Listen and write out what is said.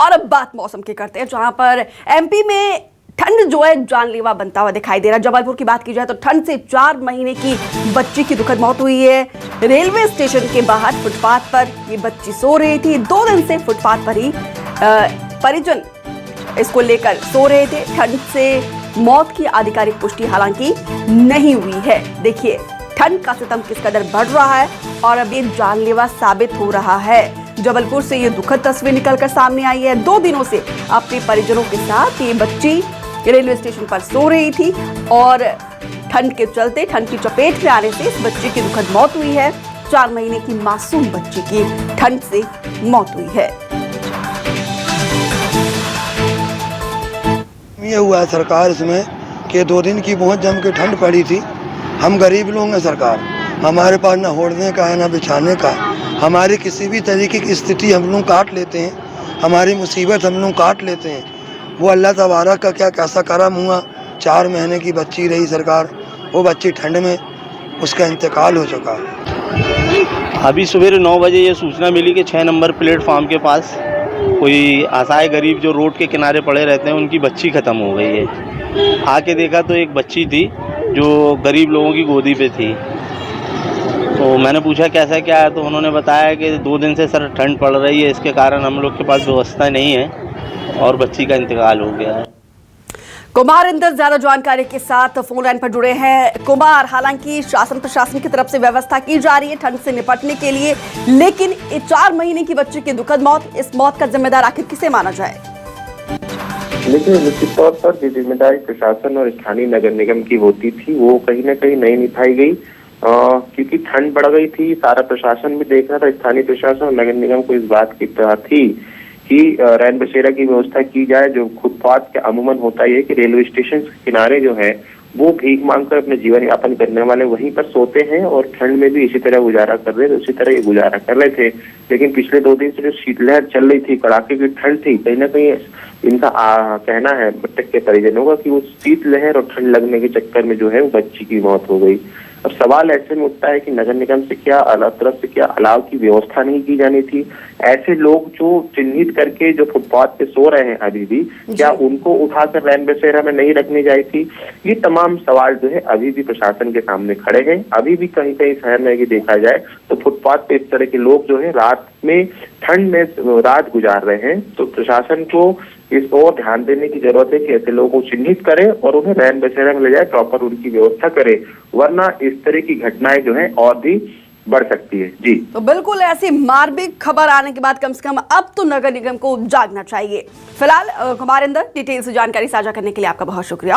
और अब बात मौसम की करते हैं, जहां पर एमपी में ठंड जो है जानलेवा बनता हुआ दिखाई दे रहा है। जबलपुर की बात की जाए तो ठंड से 4 महीने की बच्ची की दुखद मौत हुई है। रेलवे स्टेशन के बाहर फुटपाथ पर ये बच्ची सो रही थी। 2 दिन से फुटपाथ पर ही परिजन इसको लेकर सो रहे थे। ठंड से मौत की आधिकारिक पुष्टि हालांकि नहीं हुई है। देखिए ठंड का सितम किस कदर बढ़ रहा है और अब ये जानलेवा साबित हो रहा है। जबलपुर से ये दुखद तस्वीर निकलकर सामने आई है। 2 दिनों से अपने परिजनों के साथ ये बच्ची रेलवे स्टेशन पर सो रही थी और ठंड के चलते, ठंड की चपेट में आने से इस बच्चे की दुखद मौत हुई है। 4 महीने की मासूम बच्ची की ठंड से मौत हुई है। ये हुआ है सरकार इसमें कि 2 दिन की बहुत जम के ठंड पड़ी थी। हम गरीब लोग हैं सरकार, हमारे पास ना ओढ़ने का है ना बिछाने का। हमारी किसी भी तरीके की स्थिति हम लोग काट लेते हैं, हमारी मुसीबत हम लोग काट लेते हैं। वो अल्लाह तबारक का क्या कैसा करम हुआ, 4 महीने की बच्ची रही सरकार, वो बच्ची ठंड में उसका इंतकाल हो चुका। अभी सवेरे 9 बजे ये सूचना मिली कि 6 नंबर प्लेटफार्म के पास कोई असहाय गरीब जो रोड के किनारे पड़े रहते हैं उनकी बच्ची ख़त्म हो गई है। आके देखा तो एक बच्ची थी जो गरीब लोगों की गोदी पे थी। तो मैंने पूछा कैसा क्या है, तो उन्होंने बताया कि 2 दिन से सर ठंड पड़ रही है, इसके कारण हम लोग के पास व्यवस्था नहीं है और बच्ची का इंतकाल हो गया है। कुमार इंदर ज्यादा जानकारी के साथ फोन लाइन पर जुड़े हैं। कुमार, हालांकि शासन प्रशासन की तरफ से व्यवस्था की जा रही है ठंड से निपटने के लिए, लेकिन 4 महीने की बच्ची की दुखद मौत, इस मौत का जिम्मेदार आखिर किसे माना जाए? देखिए, निश्चित तौर पर जो जिम्मेदारी प्रशासन और स्थानीय नगर निगम की होती थी वो कहीं न कहीं नहीं निभाई गई, क्योंकि ठंड बढ़ गई थी। सारा प्रशासन भी देख रहा था, स्थानीय प्रशासन और नगर निगम को इस बात की इत्तला थी कि रैन बसेरा की व्यवस्था की जाए। जो फुटपाथ के अमूमन होता है कि रेलवे स्टेशन के किनारे जो है वो भीख मांगकर अपने जीवन यापन करने वाले वहीं पर सोते हैं और ठंड में भी इसी तरह गुजारा कर रहे थे, उसी तरह ये गुजारा कर रहे थे। लेकिन पिछले 2 दिन से जो शीतलहर चल रही थी, कड़ाके की ठंड थी, कहीं ना कहीं इनका कहना है मृतक के परिजनों का कि वो शीतलहर और ठंड लगने के चक्कर में जो है वो बच्ची की मौत हो गई। अब सवाल ऐसे में उठता है कि नगर निगम से क्या अलग तरफ से क्या अलाव की व्यवस्था नहीं की जानी थी? ऐसे लोग जो चिन्हित करके जो फुटपाथ पे सो रहे हैं अभी भी, क्या उनको उठाकर रैन बसेरा में नहीं रखनी जाए थी? ये तमाम सवाल जो है अभी भी प्रशासन के सामने खड़े हैं। अभी भी कहीं कहीं शहर में यदि देखा जाए तो फुटपाथ पे इस तरह के लोग जो है रात में ठंड में रात गुजार रहे हैं। तो प्रशासन को इस ओर ध्यान देने की जरूरत है कि ऐसे लोगों को चिन्हित करे और उन्हें रैन बसेरा में ले जाए, प्रॉपर उनकी व्यवस्था करे, वरना इस तरह की घटनाएं जो है और भी बढ़ सकती है। जी, तो बिल्कुल ऐसी मार्मिक खबर आने के बाद कम से कम अब तो नगर निगम को जागना चाहिए। फिलहाल कुमार इंदर, डिटेल से जानकारी साझा करने के लिए आपका बहुत शुक्रिया।